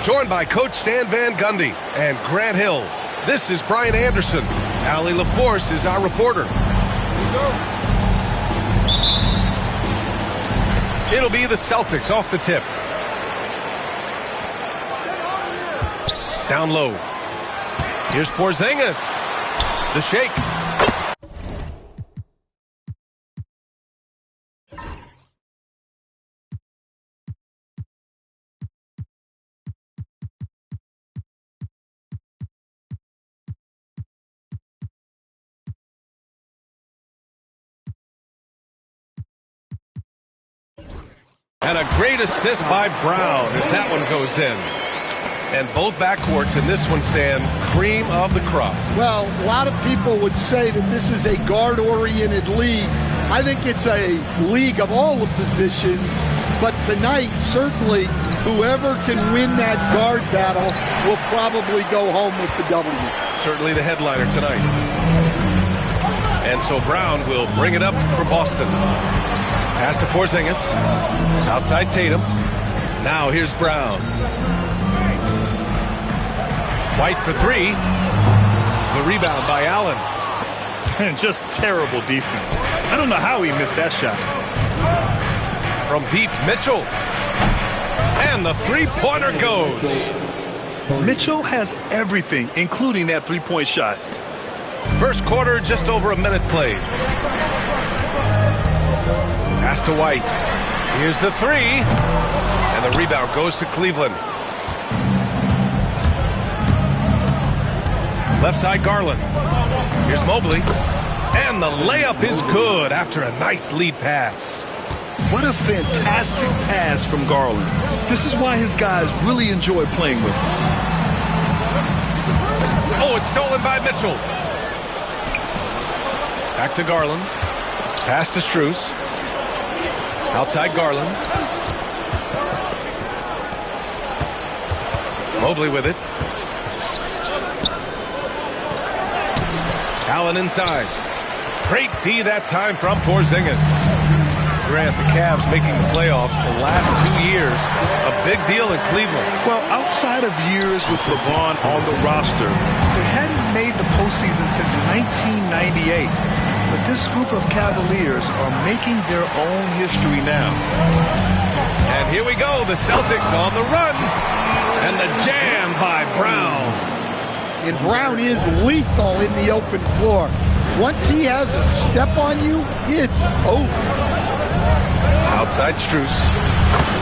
Joined by Coach Stan Van Gundy and Grant Hill, this is Brian Anderson. Allie LaForce is our reporter. It'll be the Celtics off the tip. Down low. Here's Porzingis. The shake. And a great assist by Brown as that one goes in. And both backcourts in this one stand cream of the crop. Well, a lot of people would say that this is a guard-oriented league. I think it's a league of all the positions. But tonight, certainly, whoever can win that guard battle will probably go home with the W. Certainly the headliner tonight. And so Brown will bring it up for Boston. Pass to Porzingis. Outside Tatum. Now here's Brown. White for three. The rebound by Allen. And just terrible defense. I don't know how he missed that shot. From deep, Mitchell. And the three-pointer goes. Mitchell has everything, including that three-point shot. First quarter, just over a minute played. Pass to White. Here's the three. And the rebound goes to Cleveland. Left side, Garland. Here's Mobley. And the layup is good after a nice lead pass. What a fantastic pass from Garland. This is why his guys really enjoy playing with him. Oh, it's stolen by Mitchell. Back to Garland. Pass to Strus. Outside Garland. Mobley with it. Allen inside. Great D that time from Porzingis. Grant, the Cavs making the playoffs the last 2 years. A big deal in Cleveland. Well, outside of years with LeBron on the roster, they hadn't made the postseason since 1998. But this group of Cavaliers are making their own history now. And here we go, the Celtics on the run. And the jam by Brown. And Brown is lethal in the open floor. Once he has a step on you, it's over. Outside Strus.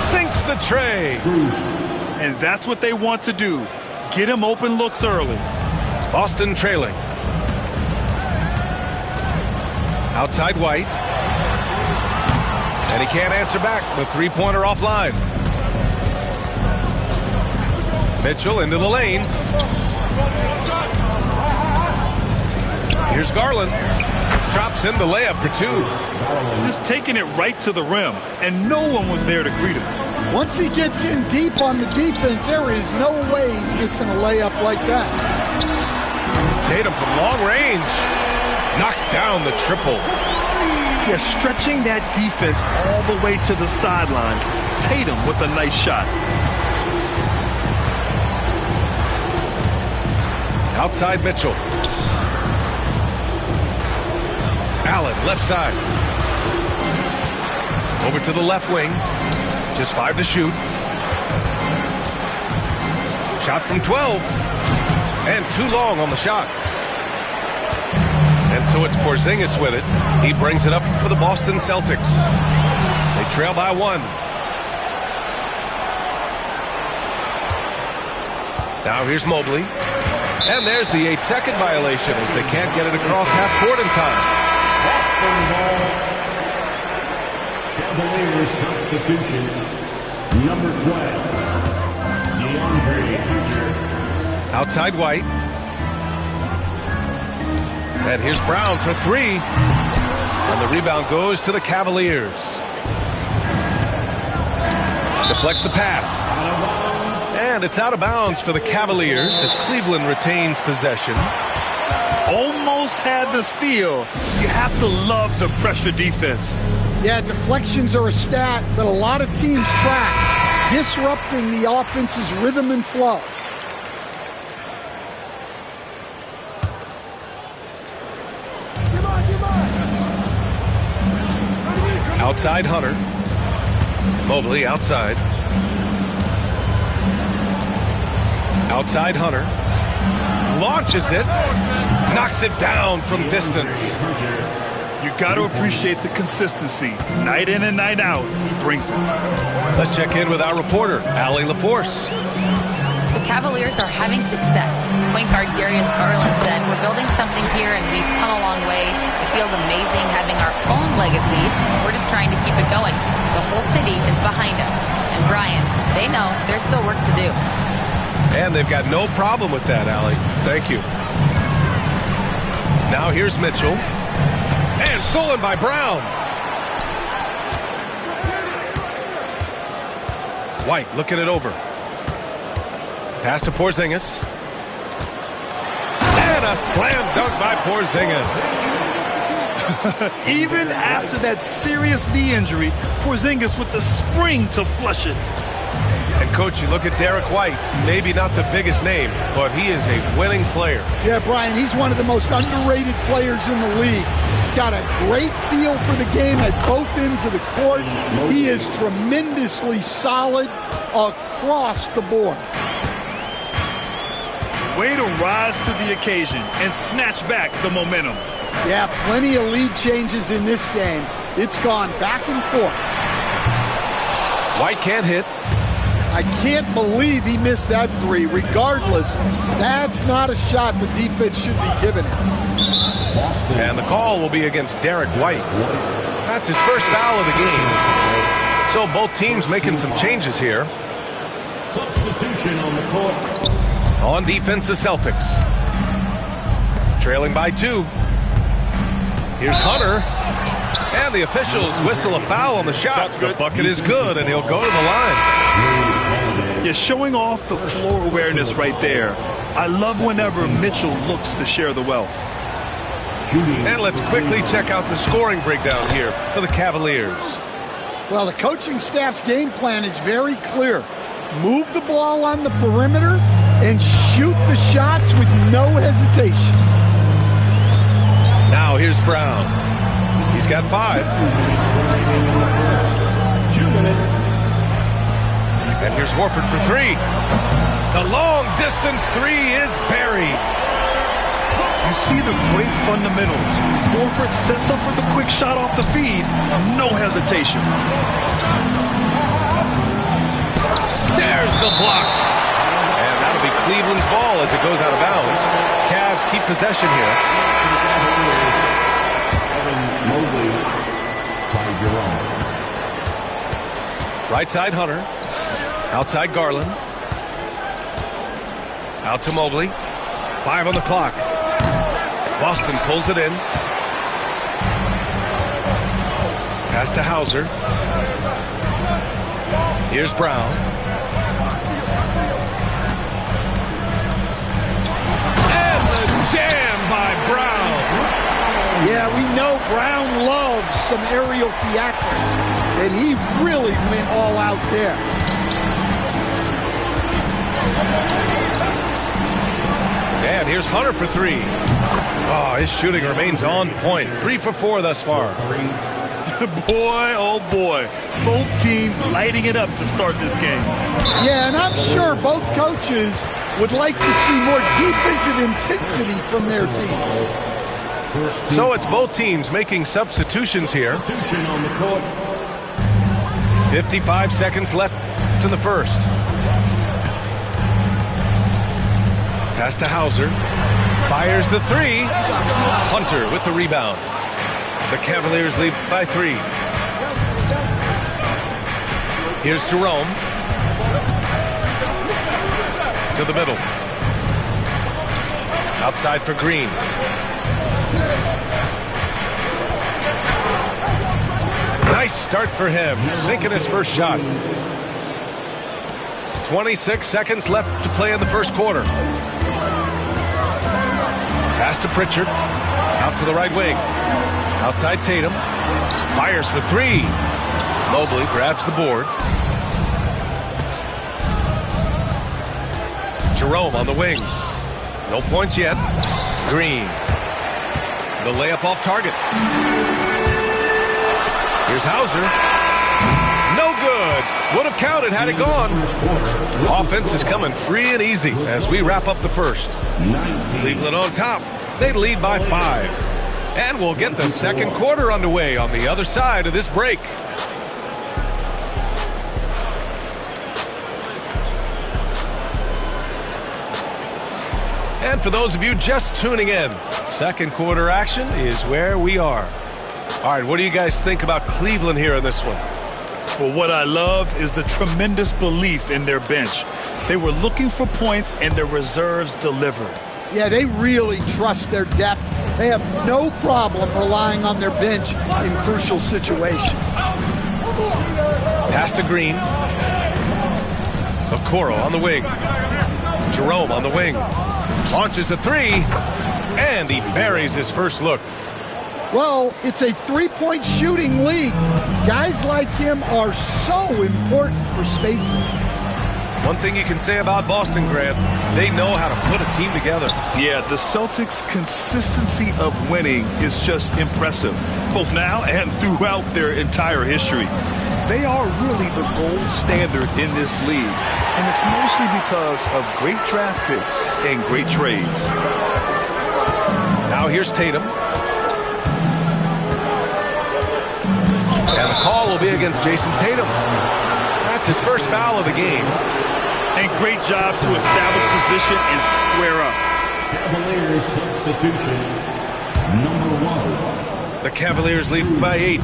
Sinks the tray. And that's what they want to do. Get him open looks early. Boston trailing. Outside White. And he can't answer back. The three-pointer offline. Mitchell into the lane. Here's Garland. Drops in the layup for two. Just taking it right to the rim, and no one was there to greet him. Once he gets in deep on the defense, there is no way he's missing a layup like that. Tatum from long range. Knocks down the triple. Yeah, stretching that defense all the way to the sidelines. Tatum with a nice shot. Outside Mitchell. Allen, left side. Over to the left wing. Just 5 to shoot. Shot from 12. And too long on the shot. And so it's Porzingis with it. He brings it up for the Boston Celtics. They trail by 1. Now here's Mobley. And there's the 8-second violation as they can't get it across half court in time. Cavaliers substitution, number 12, DeAndre Hunter. Outside White. And here's Brown for 3. And the rebound goes to the Cavaliers. Deflects the pass. And it's out of bounds for the Cavaliers as Cleveland retains possession. Almost had the steal. You have to love the pressure defense. Yeah, deflections are a stat that a lot of teams track, disrupting the offense's rhythm and flow. Outside Hunter. Mobley outside. Outside Hunter. Launches it. Knocks it down from distance. You got to appreciate the consistency. Night in and night out, he brings it. Let's check in with our reporter, Allie LaForce. The Cavaliers are having success. Point guard Darius Garland said, "We're building something here and we've come a long way. It feels amazing having our own legacy. We're just trying to keep it going. The whole city is behind us." And Brian, they know there's still work to do. And they've got no problem with that, Allie. Thank you. Now here's Mitchell. And stolen by Brown. White looking it over. Pass to Porzingis. And a slam dunk by Porzingis. Even after that serious knee injury, Porzingis with the spring to flush it. And, Coach, you look at Derek White, maybe not the biggest name, but he is a winning player. Yeah, Brian, he's one of the most underrated players in the league. He's got a great feel for the game at both ends of the court. He is tremendously solid across the board. Way to rise to the occasion and snatch back the momentum. Yeah, plenty of lead changes in this game. It's gone back and forth. White can't hit. I can't believe he missed that three. Regardless, that's not a shot the defense should be giving him. And the call will be against Derek White. That's his first foul of the game. So both teams making some changes here. Substitution on the court. On defense, the Celtics. Trailing by 2. Here's Hunter. And the officials whistle a foul on the shot. The bucket is good, and he'll go to the line. You're showing off the floor awareness right there. I love whenever Mitchell looks to share the wealth. And let's quickly check out the scoring breakdown here for the Cavaliers. Well, the coaching staff's game plan is very clear. Move the ball on the perimeter and shoot the shots with no hesitation. Now here's Brown. He's got 5. 2 minutes. And here's Horford for 3. The long-distance 3 is buried. You see the great fundamentals. Horford sets up for the quick shot off the feed. No hesitation. There's the block. And that'll be Cleveland's ball as it goes out of bounds. Cavs keep possession here. Mobley by Jerome. Right side Hunter. Outside Garland. Out to Mobley. 5 on the clock. Boston pulls it in. Pass to Hauser. Here's Brown. And the jam by Brown. Yeah, we know Brown loves some aerial theatrics, and he really went all out there. And here's Hunter for 3. Oh, his shooting remains on point. 3 for 4 thus far. Boy, oh boy. Both teams lighting it up to start this game. Yeah, and I'm sure both coaches would like to see more defensive intensity from their teams. So it's both teams making substitutions here. Substitution on the court. 55 seconds left to the first. Pass to Hauser. Fires the 3. Hunter with the rebound. The Cavaliers lead by 3. Here's Jerome. To the middle. Outside for Green. Nice start for him. Sinking his first shot. 26 seconds left to play in the first quarter. Pass to Pritchard. Out to the right wing. Outside Tatum. Fires for three. Mobley grabs the board. Jerome on the wing. No points yet. Green. The layup off target. Here's Hauser. No good. Would have counted had it gone. Offense is coming free and easy as we wrap up the first. Cleveland on top. They lead by 5. And we'll get the second quarter underway on the other side of this break. And for those of you just tuning in, second quarter action is where we are. All right, what do you guys think about Cleveland here in this one? Well, what I love is the tremendous belief in their bench. They were looking for points, and their reserves delivered. Yeah, they really trust their depth. They have no problem relying on their bench in crucial situations. Pass to Green. Okoro on the wing. Jerome on the wing. Launches a three, and he buries his first look. Well, it's a three-point shooting league. Guys like him are so important for spacing. One thing you can say about Boston, Grant, they know how to put a team together. Yeah, the Celtics' consistency of winning is just impressive, both now and throughout their entire history. They are really the gold standard in this league, and it's mostly because of great draft picks and great trades. Now here's Tatum. And the call will be against Jason Tatum. That's his first foul of the game. And great job to establish position and square up. Cavaliers substitution number 1. The Cavaliers lead by 8.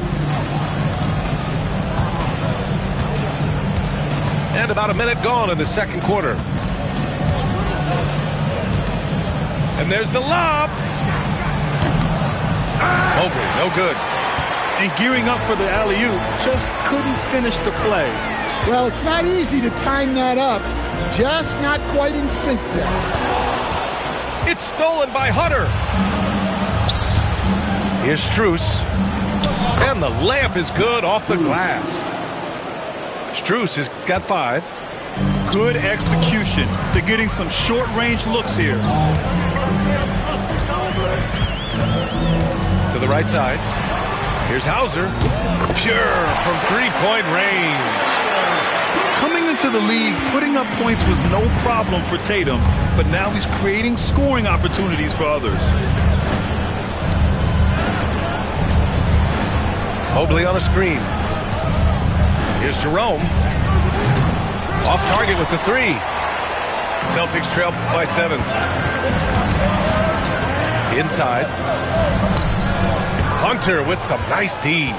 And about a minute gone in the second quarter. And there's the lob. Mobley, no good. And gearing up for the alley-oop, just couldn't finish the play. Well, it's not easy to time that up. Just not quite in sync there. It's stolen by Hunter. Here's Strus. And the layup is good off the glass. Strus has got 5. Good execution. They're getting some short-range looks here. To the right side. Here's Hauser. Pure from three-point range. Coming into the league, putting up points was no problem for Tatum, but now he's creating scoring opportunities for others. Mobley on a screen. Here's Jerome. Off target with the 3. Celtics trail by 7. Inside. Hunter with some nice D.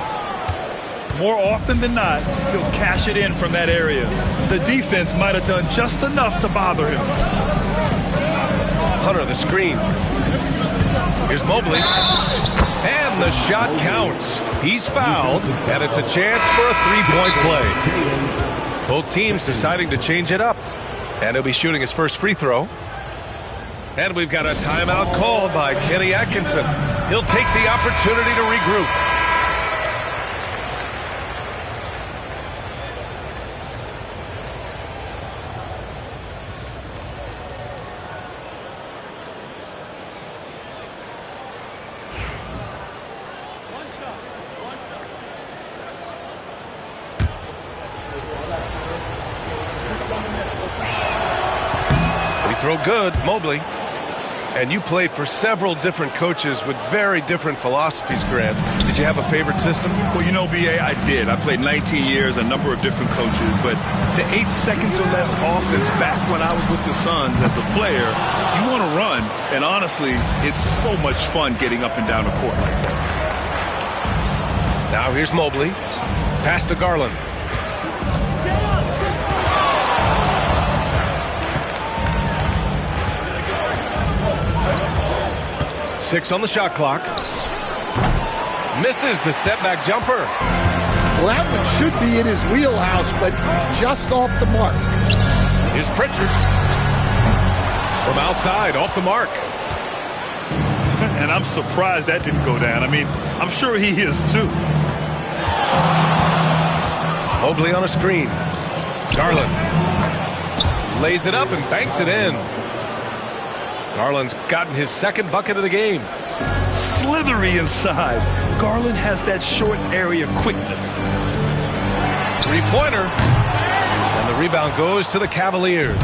More often than not, he'll cash it in from that area. The defense might have done just enough to bother him. Hunter the screen. Here's Mobley. And the shot counts. He's fouled, and it's a chance for a three-point play. Both teams deciding to change it up. And he'll be shooting his first free throw. And we've got a timeout called by Kenny Atkinson. He'll take the opportunity to regroup. Throw good, Mobley. And you played for several different coaches with very different philosophies, Grant. Did you have a favorite system? Well, you know, B.A., I did. I played 19 years, a number of different coaches, but the 8 seconds or less offense back when I was with the Suns as a player, you want to run, and honestly, it's so much fun getting up and down the court like that. Now here's Mobley. Pass to Garland. Six on the shot clock. Misses the step-back jumper. Well, that one should be in his wheelhouse, but just off the mark. Here's Pritchard. From outside, off the mark. And I'm surprised that didn't go down. I mean, I'm sure he is too. Mobley on a screen. Garland lays it up and banks it in. Garland's gotten his second bucket of the game. Slithery inside. Garland has that short area quickness. Three-pointer. And the rebound goes to the Cavaliers.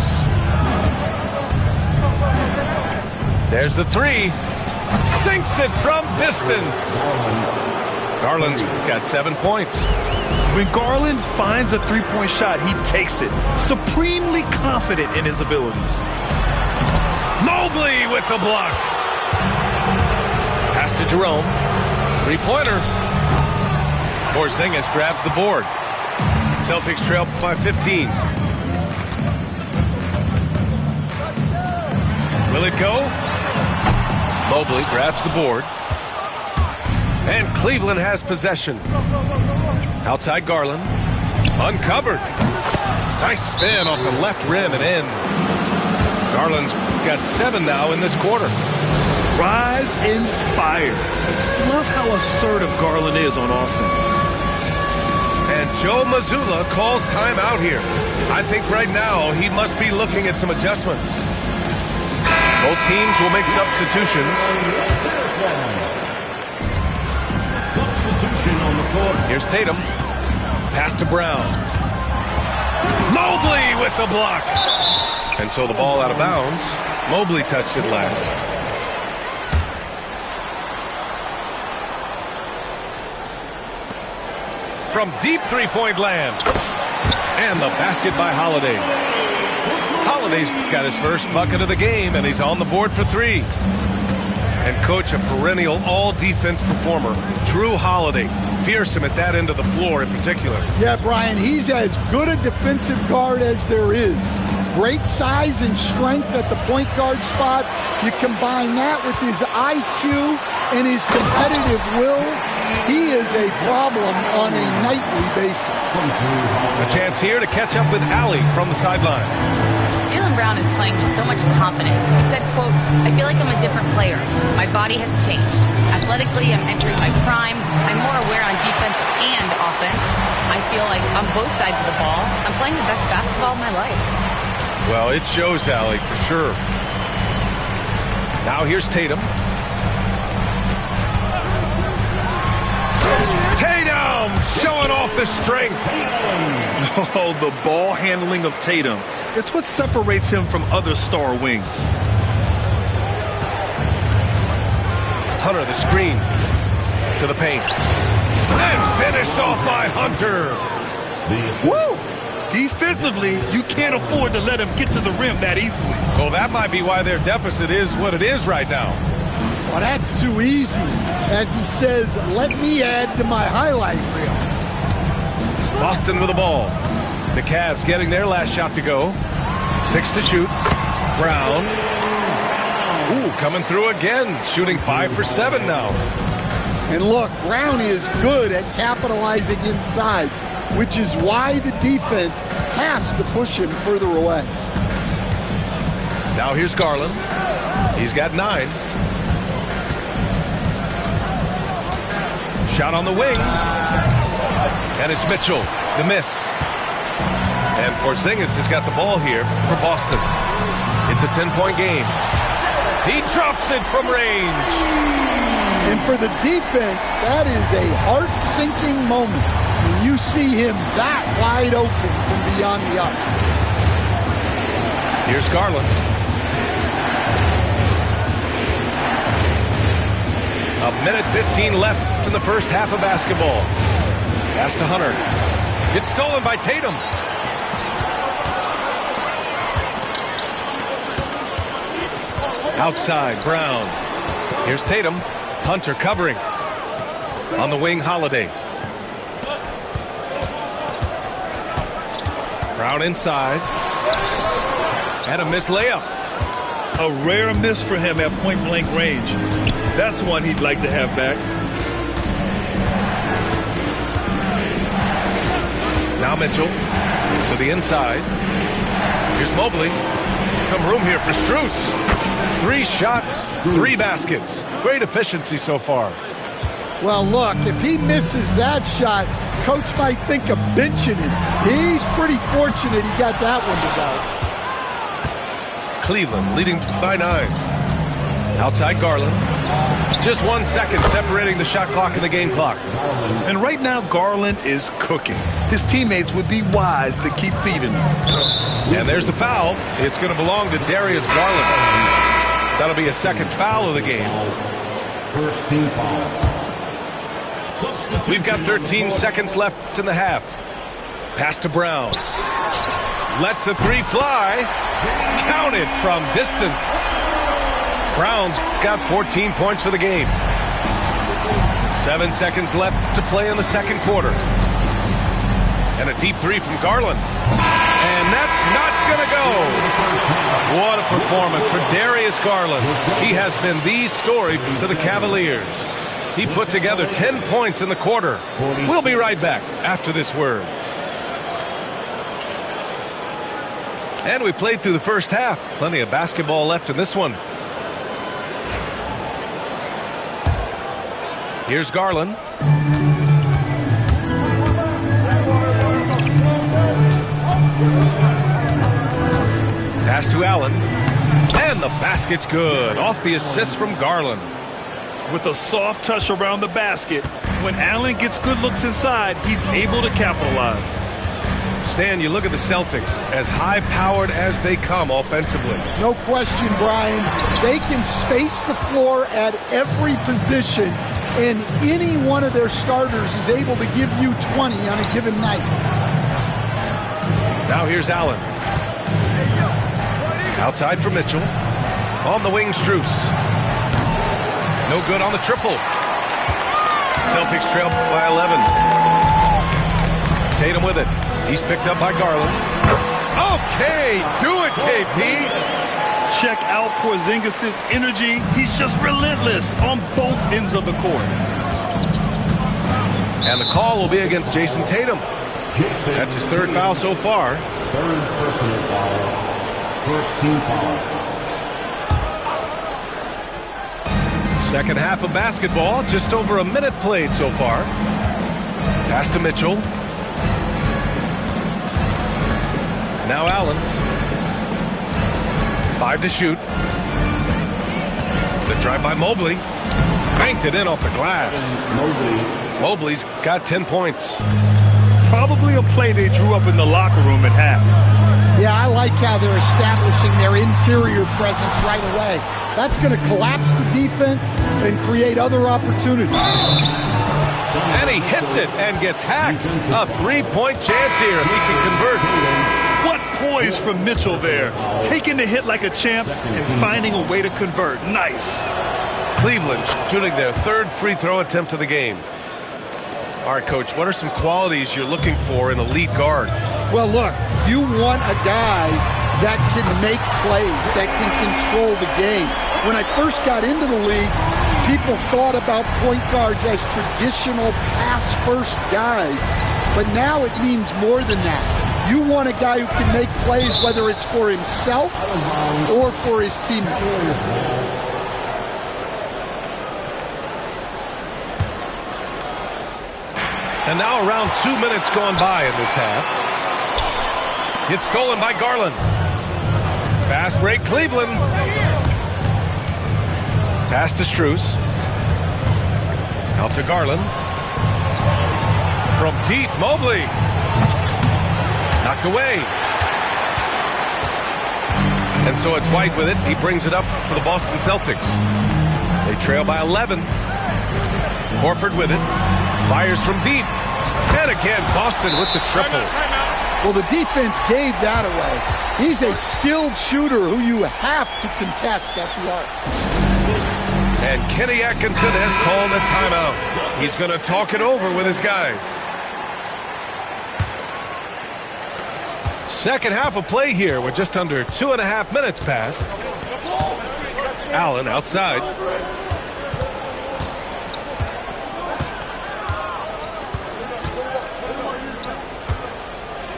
There's the three. Sinks it from distance. Garland's got 7 points. When Garland finds a three-point shot, he takes it. Supremely confident in his abilities. Mobley with the block. Pass to Jerome. Three-pointer. Porzingis grabs the board. Celtics trail by 15. Will it go? Mobley grabs the board. And Cleveland has possession. Outside Garland. Uncovered. Nice spin off the left rim and in. Garland's got 7 now in this quarter. Rise and fire. Just love how assertive Garland is on offense. And Joe Mazzulla calls timeout here. I think right now he must be looking at some adjustments. Both teams will make substitutions. Substitution on the court. Here's Tatum. Pass to Brown. Mobley with the block. And so the ball out of bounds. Mobley touched it last. From deep three-point land. And the basket by Holiday. Holiday's got his first bucket of the game, and he's on the board for 3. And coach, a perennial all-defense performer, Drew Holiday. Fearsome at that end of the floor in particular. Yeah, Brian, he's as good a defensive guard as there is. Great size and strength at the point guard spot. You combine that with his IQ and his competitive will, he is a problem on a nightly basis. A chance here to catch up with Allie from the sideline. Jaylen Brown is playing with so much confidence. He said, quote, "I feel like I'm a different player. My body has changed. Athletically, I'm entering my prime. I'm more aware on defense and offense. I feel like on both sides of the ball, I'm playing the best basketball of my life." Well, it shows, Allie, for sure. Now here's Tatum. Tatum showing off the strength. Oh, the ball handling of Tatum. It's what separates him from other star wings. Hunter, the screen. To the paint. And finished off by Hunter. Woo! Defensively, you can't afford to let him get to the rim that easily. Well, that might be why their deficit is what it is right now. Well, that's too easy. As he says, let me add to my highlight reel. Boston with the ball. The Cavs getting their last shot to go. 6 to shoot. Brown. Ooh, coming through again. Shooting 5 for 7 now. And look, Brown is good at capitalizing inside, which is why the defense has to push him further away. Now here's Garland. He's got 9. Shot on the wing. And it's Mitchell. The miss. And Porzingis has got the ball here for Boston. It's a 10-point game. He drops it from range. And for the defense, that is a heart-sinking moment when you see him that wide open from beyond the arc. Here's Garland. A minute 15 left in the first half of basketball. Pass to Hunter. It's stolen by Tatum. Outside, Brown. Here's Tatum. Hunter covering. On the wing, Holiday. Brown inside. And a missed layup. A rare miss for him at point-blank range. That's one he'd like to have back. Now Mitchell to the inside. Here's Mobley. Some room here for Strus. 3 shots, 3 baskets. Great efficiency so far. Well, look, if he misses that shot, coach might think of benching him. He's pretty fortunate he got that one to go. Cleveland leading by 9. Outside Garland. Just 1 second separating the shot clock and the game clock. And right now, Garland is cooking. His teammates would be wise to keep feeding him. And there's the foul. It's going to belong to Darius Garland. That'll be a second foul of the game. First team foul. We've got 13 seconds left in the half. Pass to Brown. Lets the three fly. Counted from distance. Brown's got 14 points for the game. 7 seconds left to play in the second quarter. And a deep three from Garland. And that's not going to go. What a performance for Darius Garland. He has been the story for the Cavaliers. He put together 10 points in the quarter. We'll be right back after this word. And we played through the first half. Plenty of basketball left in this one. Here's Garland. Pass to Allen. And the basket's good. Off the assist from Garland. With a soft touch around the basket, when Allen gets good looks inside, he's able to capitalize. Stan, you look at the Celtics, as high-powered as they come offensively. No question, Brian. They can space the floor at every position, and any one of their starters is able to give you 20 on a given night. Now here's Allen. Outside for Mitchell. On the wing, Strus. No good on the triple. Celtics trail by 11. Tatum with it. He's picked up by Garland. Okay, do it, KP. Check out Porzingis' energy. He's just relentless on both ends of the court. And the call will be against Jason Tatum. That's his third foul so far. Third personal foul. First team foul. Second half of basketball, just over a minute played so far. Pass to Mitchell. Now Allen. 5 to shoot. The drive by Mobley. Banked it in off the glass. Mobley's got 10 points. Probably a play they drew up in the locker room at half. Yeah, I like how they're establishing their interior presence right away. That's going to collapse the defense and create other opportunities. And he hits it and gets hacked. A three-point chance here if he can convert. What poise from Mitchell there. Taking the hit like a champ and finding a way to convert. Nice. Cleveland shooting their third free throw attempt of the game. All right, Coach, what are some qualities you're looking for in a lead guard? Well, look, you want a guy that can make plays, that can control the game. When I first got into the league, people thought about point guards as traditional pass-first guys. But now it means more than that. You want a guy who can make plays, whether it's for himself or for his teammates. And now around 2 minutes gone by in this half. It's stolen by Garland. Fast break, Cleveland. Pass to Strus. Out to Garland. From deep, Mobley. Knocked away. And so it's White with it. He brings it up for the Boston Celtics. They trail by 11. Horford with it. Fires from deep. And again, Boston with the triple. Well, the defense gave that away. He's a skilled shooter who you have to contest at the arc. And Kenny Atkinson has called a timeout. He's going to talk it over with his guys. Second half of play here with just under 2.5 minutes passed. Allen outside.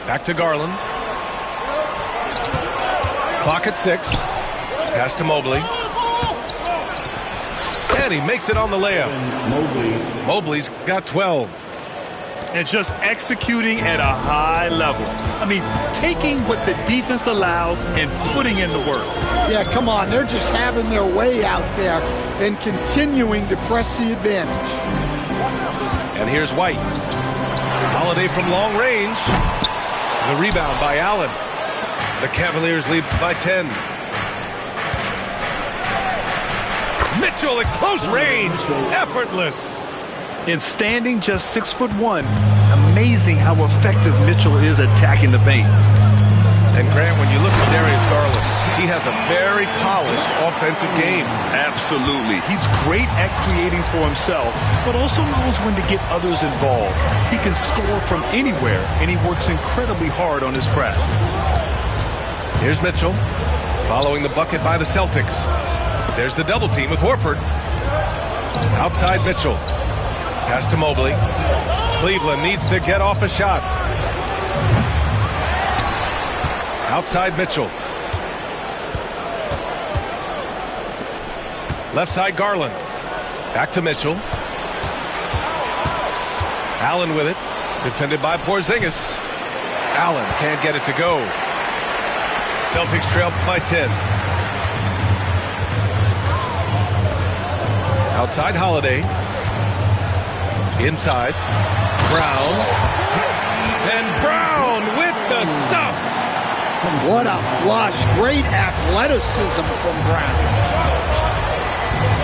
Back to Garland. Clock at 6. Pass to Mobley. And he makes it on the layup. Mobley's got 12. And just executing at a high level. I mean, taking what the defense allows and putting in the work. Yeah, come on. They're just having their way out there and continuing to press the advantage. And here's White. Holiday from long range. The rebound by Allen. The Cavaliers lead by 10. Mitchell at close range. Effortless. In standing just 6'1", amazing how effective Mitchell is attacking the paint. And Grant, when you look at Darius Garland, he has a very polished offensive game. Absolutely. He's great at creating for himself, but also knows when to get others involved. He can score from anywhere, and he works incredibly hard on his craft. Here's Mitchell, following the bucket by the Celtics. There's the double team with Horford. Outside Mitchell. Pass to Mobley. Cleveland needs to get off a shot. Outside Mitchell. Left side Garland. Back to Mitchell. Allen with it. Defended by Porzingis. Allen can't get it to go. Celtics trail by 10. Outside Holiday. Inside. Brown. And Brown with the stuff. What a flush. Great athleticism from Brown.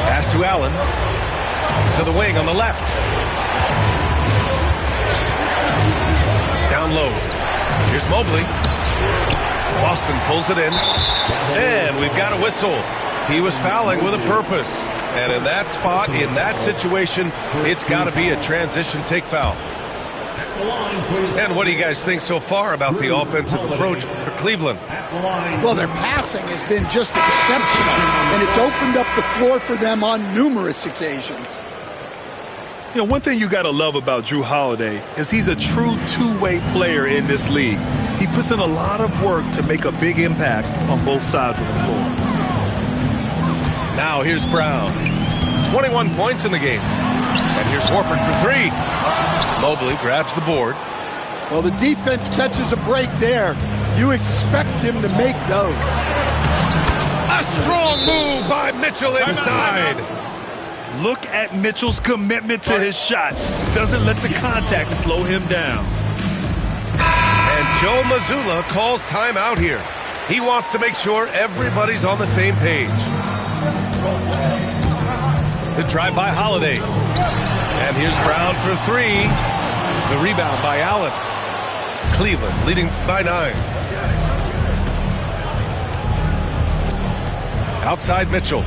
Pass to Allen. To the wing on the left. Down low. Here's Mobley. Boston pulls it in. And we've got a whistle. He was fouling with a purpose. And in that spot, in that situation, it's got to be a transition take foul. And what do you guys think so far about the offensive approach for Cleveland? Well, their passing has been just exceptional, and it's opened up the floor for them on numerous occasions. You know, one thing you got to love about Jrue Holiday is he's a true two-way player in this league. He puts in a lot of work to make a big impact on both sides of the floor. Now here's Brown. 21 points in the game. And here's Horford for three. Mobley grabs the board. Well, the defense catches a break there. You expect him to make those. A strong move by Mitchell inside. Look at Mitchell's commitment to his shot. Doesn't let the contact slow him down. And Joe Mazzulla calls timeout here. He wants to make sure everybody's on the same page. The drive by Holiday. And here's Brown for three. The rebound by Allen. Cleveland leading by 9. Outside Mitchell.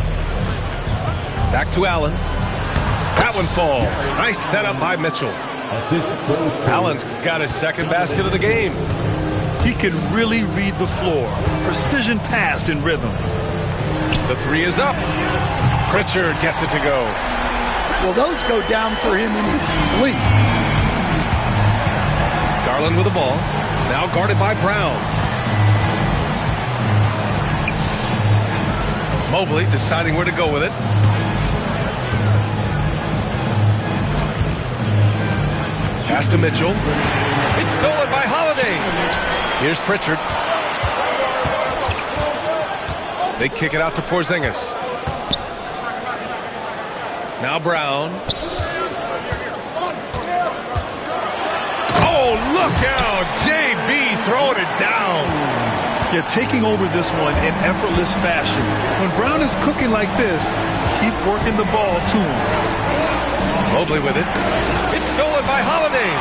Back to Allen. That one falls. Nice setup by Mitchell. Allen's got his second basket of the game. He can really read the floor. Precision pass in rhythm. The three is up. Pritchard gets it to go. Well, those go down for him in his sleep. Garland with the ball. Now guarded by Brown. Mobley deciding where to go with it. Pass to Mitchell. It's stolen by Holiday. Here's Pritchard. They kick it out to Porzingis. Now Brown. Oh, look out. JB throwing it down. Yeah, taking over this one in effortless fashion. When Brown is cooking like this, keep working the ball to him. Mobley with it. It's stolen by Holiday.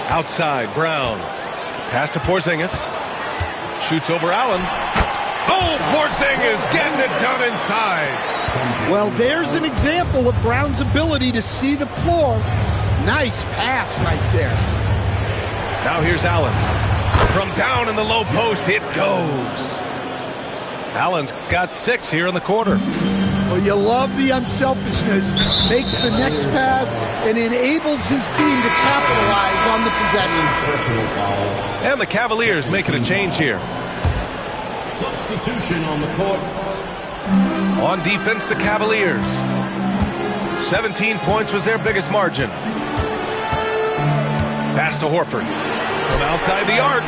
Outside, Brown. Pass to Porzingis. Shoots over Allen. Oh, Porzingis getting it done inside. Well, there's an example of Brown's ability to see the floor. Nice pass right there. Now here's Allen. From down in the low post, it goes. Allen's got 6 here in the quarter. Well, you love the unselfishness, makes the next pass, and enables his team to capitalize on the possession. Personal foul. And the Cavaliers making a change here. Substitution on the court. On defense, the Cavaliers. 17 points was their biggest margin. Pass to Horford. From outside the arc.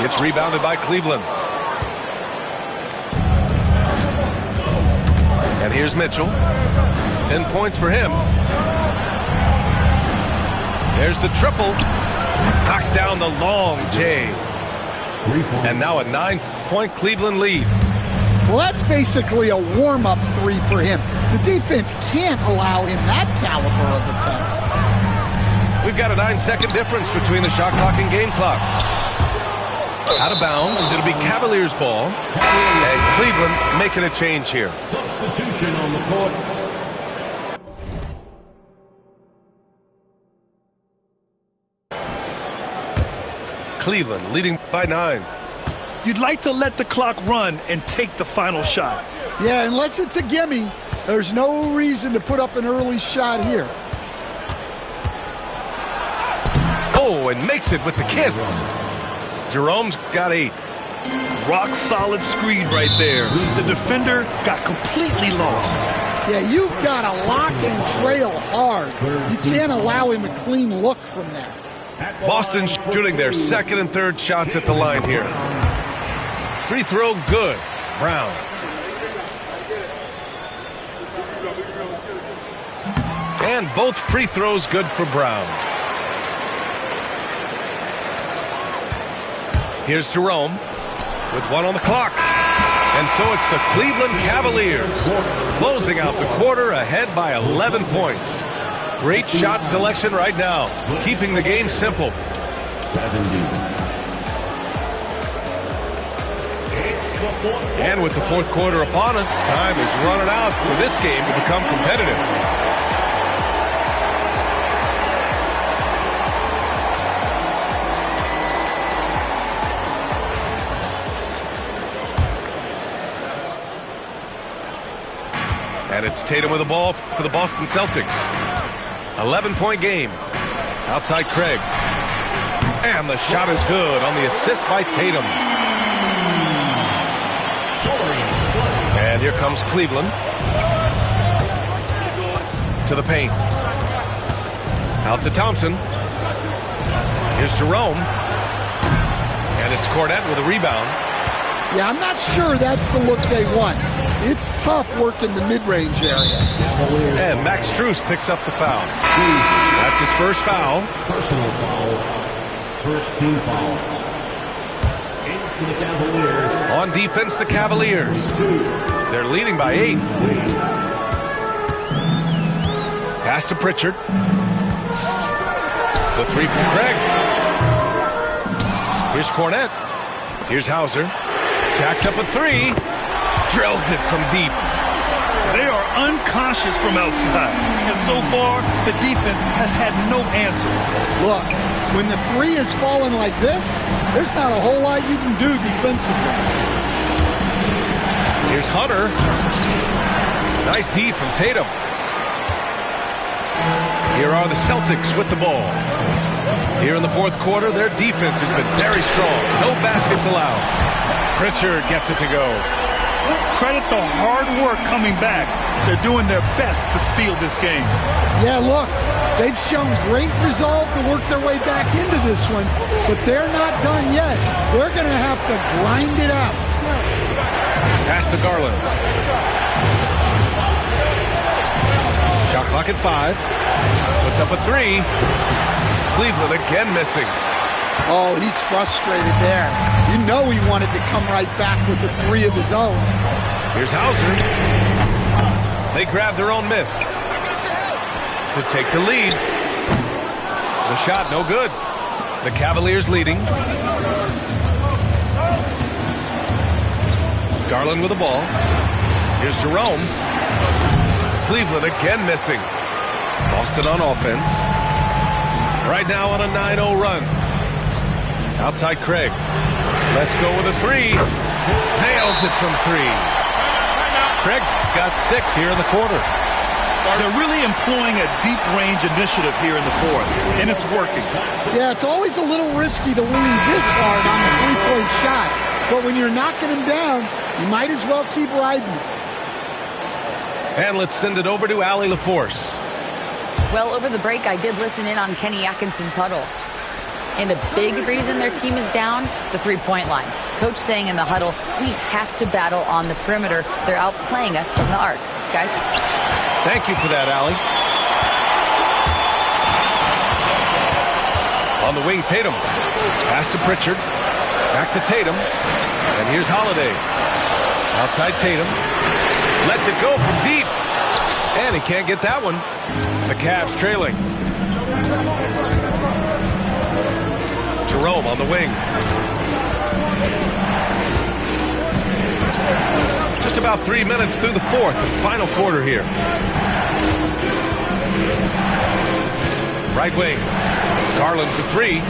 It's rebounded by Cleveland. And here's Mitchell. 10 points for him. There's the triple. Knocks down the long J. And now a 9-point Cleveland lead. Well, that's basically a warm-up three for him. The defense can't allow him that caliber of attempt. We've got a 9-second difference between the shot clock and game clock. Out of bounds. It'll be Cavaliers ball. And Cleveland making a change here. Substitution on the court. Cleveland leading by 9. You'd like to let the clock run and take the final shot. Yeah, unless it's a gimme, there's no reason to put up an early shot here. Oh, and makes it with the kiss. Jerome's got 8. Rock solid screen right there. The defender got completely lost. Yeah, you've got to lock and trail hard. You can't allow him a clean look from there. Boston shooting their second and third shots at the line here. Free throw good. Brown. And both free throws good for Brown. Here's Jerome with 1 on the clock. And so it's the Cleveland Cavaliers closing out the quarter ahead by 11 points. Great shot selection right now, keeping the game simple. 70. And with the fourth quarter upon us, time is running out for this game to become competitive. And it's Tatum with the ball for the Boston Celtics. 11-point game. Outside Craig. And the shot is good on the assist by Tatum. And here comes Cleveland. To the paint. Out to Thompson. Here's Jerome. And it's Cornette with a rebound. Yeah, I'm not sure that's the look they want. It's tough working the mid-range area. And Max Strus picks up the foul. That's his first foul. Personal foul. First team foul. Into the Cavaliers. On defense, the Cavaliers. They're leading by 8. Pass to Pritchard. The 3 from Craig. Here's Cornette. Here's Hauser. Jacks up a 3. Drills it from deep. They are unconscious from outside. And so far, the defense has had no answer. Look, when the 3 is falling like this, there's not a whole lot you can do defensively. Here's Hunter. Nice D from Tatum. Here are the Celtics with the ball. Here in the fourth quarter, their defense has been very strong. No baskets allowed. Pritchard gets it to go. Credit the hard work coming back. They're doing their best to steal this game. Yeah, look, they've shown great resolve to work their way back into this one, but they're not done yet. They're going to have to grind it out. Pass to Garland. Shot clock at 5. Puts up a 3. Cleveland again missing. Oh, he's frustrated there. You know he wanted to come right back with the 3 of his own. Here's Hauser. They grab their own miss to take the lead. The shot no good. The Cavaliers leading. Garland with the ball. Here's Jerome. Cleveland again missing. Boston on offense. Right now on a 9-0 run. Outside Craig. Let's go with a 3. Nails it from 3. Craig's got 6 here in the quarter. They're really employing a deep range initiative here in the fourth, and it's working. Yeah, it's always a little risky to lean this hard on the three-point shot, but when you're knocking him down, you might as well keep riding it. And let's send it over to Allie LaForce. Well, over the break, I did listen in on Kenny Atkinson's huddle. And a big reason their team is down, the three-point line. Coach saying in the huddle, we have to battle on the perimeter. They're outplaying us from the arc. Guys? Thank you for that, Allie. On the wing, Tatum. Pass to Pritchard. Back to Tatum. And here's Holiday. Outside Tatum. Lets it go from deep. And he can't get that one. The Cavs trailing. Jerome on the wing. Just about 3 minutes through the fourth and final quarter here. Right wing. Garland's a 3.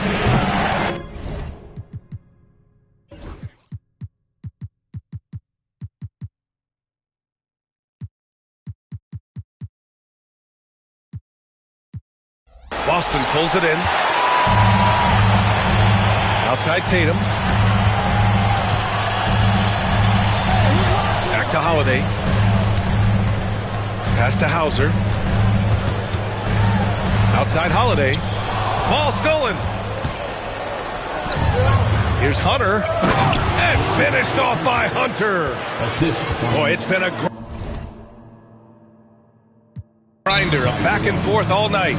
Boston pulls it in. Outside Tatum. Back to Holiday. Pass to Hauser. Outside Holiday. Ball stolen. Here's Hunter. And finished off by Hunter. Boy, it's been a grinder, a back and forth all night.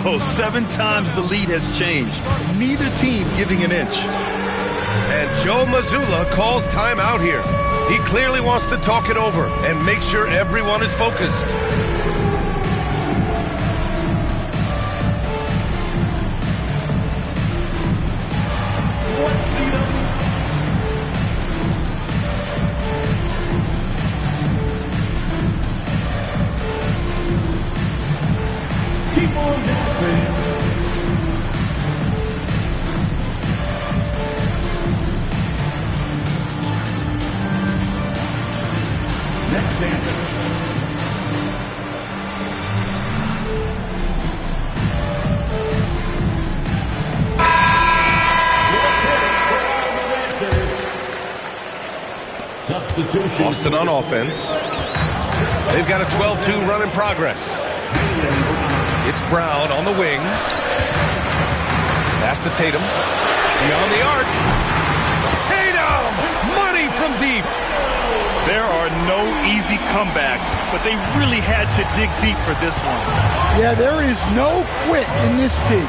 Oh, 7 times the lead has changed. Neither team giving an inch. And Joe Mazzulla calls timeout here. He clearly wants to talk it over and make sure everyone is focused. Keep on dancing. Next dancer. Substitution. Boston on offense. They've got a 12-2 run in progress. It's Brown on the wing. Pass to Tatum. Beyond the arc. Tatum! Money from deep. There are no easy comebacks, but they really had to dig deep for this one. Yeah, there is no quit in this team.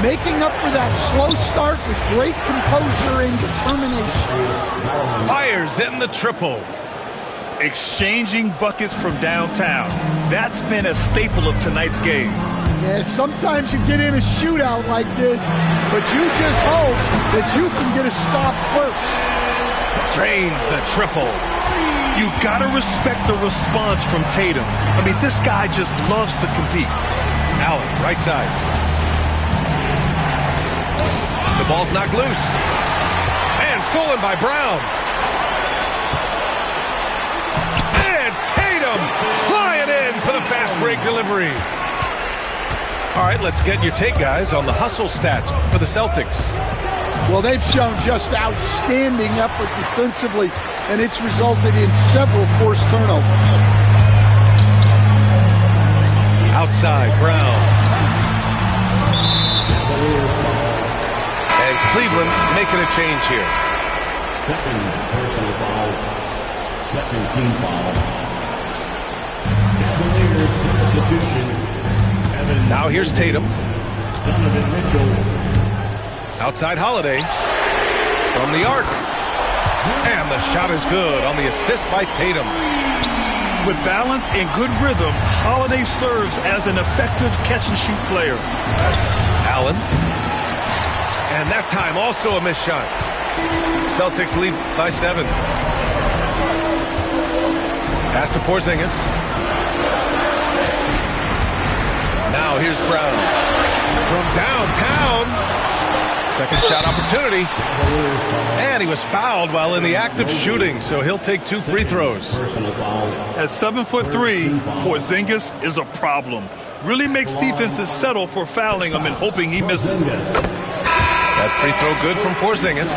Making up for that slow start with great composure and determination. Fires in the triple. Exchanging buckets from downtown. That's been a staple of tonight's game. Yeah, sometimes you get in a shootout like this, but you just hope that you can get a stop first. Drains the triple. You gotta respect the response from Tatum. I mean, this guy just loves to compete. Allen, right side. The ball's knocked loose. And stolen by Brown. And Tatum flying in for the fast break delivery. All right, let's get your take, guys, on the hustle stats for the Celtics. Well, they've shown just outstanding effort defensively, and it's resulted in several forced turnovers. Outside, Brown. And Cleveland making a change here. Second personal foul. Second team foul. Cavaliers substitution. Now here's Tatum. Donovan Mitchell. Outside Holiday. From the arc. And the shot is good on the assist by Tatum. With balance and good rhythm, Holiday serves as an effective catch-and-shoot player. Allen. And that time also a missed shot. Celtics lead by 7. Pass to Porzingis. Now here's Brown. From downtown. Second shot opportunity. And he was fouled while in the act of shooting, so he'll take 2 free throws. At 7'3", Porzingis is a problem. Really makes defenses settle for fouling him and hoping he misses. That free throw good from Porzingis.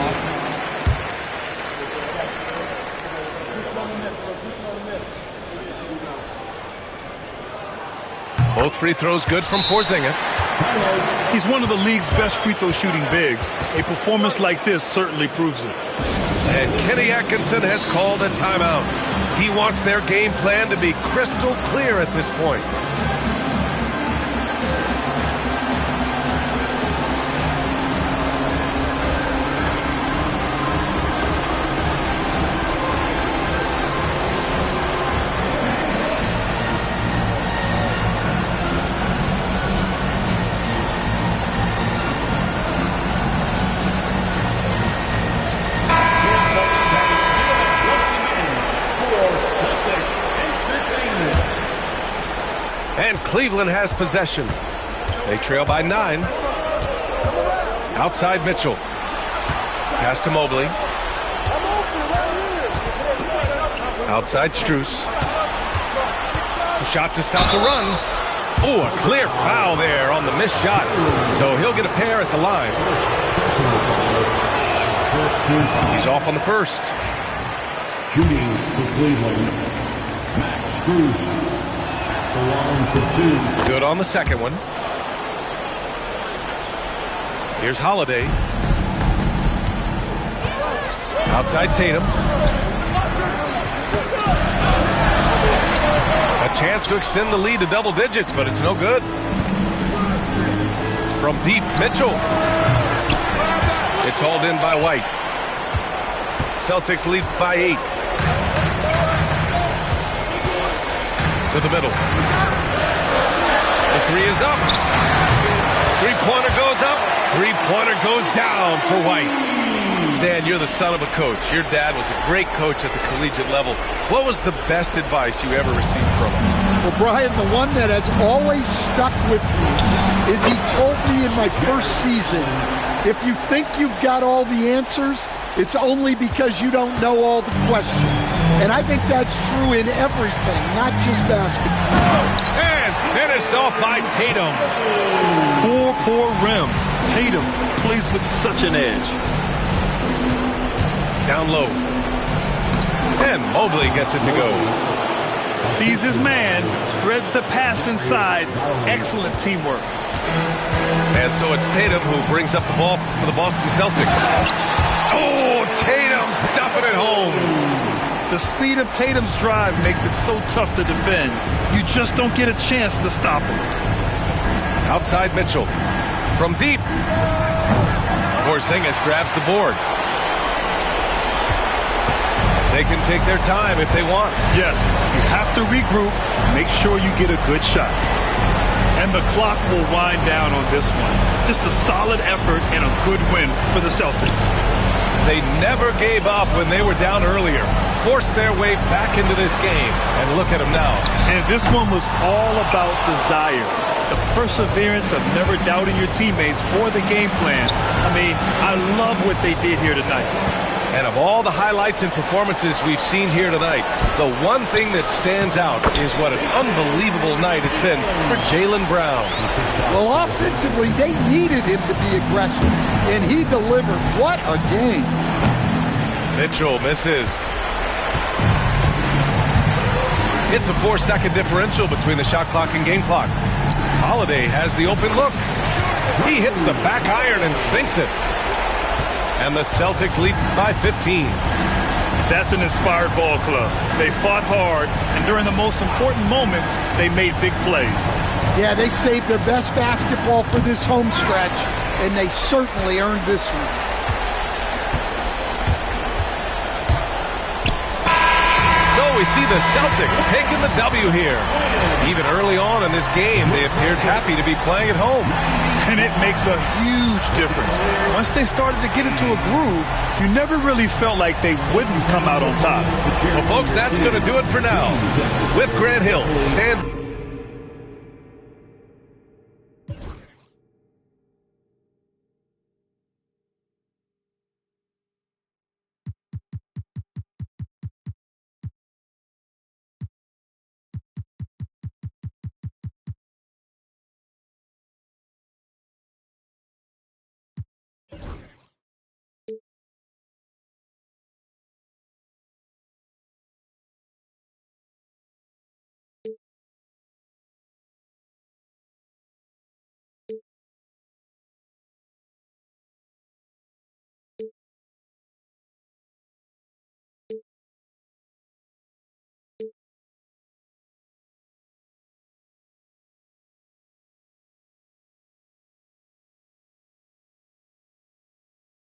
Both free throws good from Porzingis. He's one of the league's best free throw shooting bigs. A performance like this certainly proves it. And Kenny Atkinson has called a timeout. He wants their game plan to be crystal clear at this point. And Cleveland has possession. They trail by 9. Outside Mitchell. Pass to Mobley. Outside Strus. Shot to stop the run. Oh, a clear foul there on the missed shot. So he'll get a pair at the line. He's off on the first. Shooting for Cleveland, Max Strus. Good on the second one. Here's Holiday. Outside Tatum. A chance to extend the lead to double digits, but it's no good. From deep, Mitchell. It's hauled in by White. Celtics lead by 8. To the middle. The three is up. Three-pointer goes up. Three-pointer goes down for White. Stan, you're the son of a coach. Your dad was a great coach at the collegiate level. What was the best advice you ever received from him? Well, Brian, the one that has always stuck with me is he told me in my first season, if you think you've got all the answers, it's only because you don't know all the questions. And I think that's true in everything, not just basketball. And finished off by Tatum. Poor rim. Tatum plays with such an edge. Down low. And Mobley gets it to go. Sees his man, threads the pass inside. Excellent teamwork. And so it's Tatum who brings up the ball for the Boston Celtics. Oh, Tatum stuffing it home. The speed of Tatum's drive makes it so tough to defend. You just don't get a chance to stop him. Outside Mitchell. From deep. Porzingis grabs the board. They can take their time if they want. Yes, you have to regroup. Make sure you get a good shot. And the clock will wind down on this one. Just a solid effort and a good win for the Celtics. They never gave up when they were down earlier. Forced their way back into this game. And look at them now. And this one was all about desire. The perseverance of never doubting your teammates or the game plan. I mean, I love what they did here tonight. And of all the highlights and performances we've seen here tonight, the one thing that stands out is what an unbelievable night it's been for Jaylen Brown. Well, offensively, they needed him to be aggressive, and he delivered. What a game. Mitchell misses. It's a 4-second differential between the shot clock and game clock. Holiday has the open look. He hits the back iron and sinks it. And the Celtics lead by 15. That's an inspired ball club. They fought hard, and during the most important moments, they made big plays. Yeah, they saved their best basketball for this home stretch, and they certainly earned this one. So we see the Celtics taking the W here. Even early on in this game, they appeared happy to be playing at home. And it makes a huge difference. Once they started to get into a groove, you never really felt like they wouldn't come out on top. Well, folks, that's going to do it for now. With Grant Hill, Stan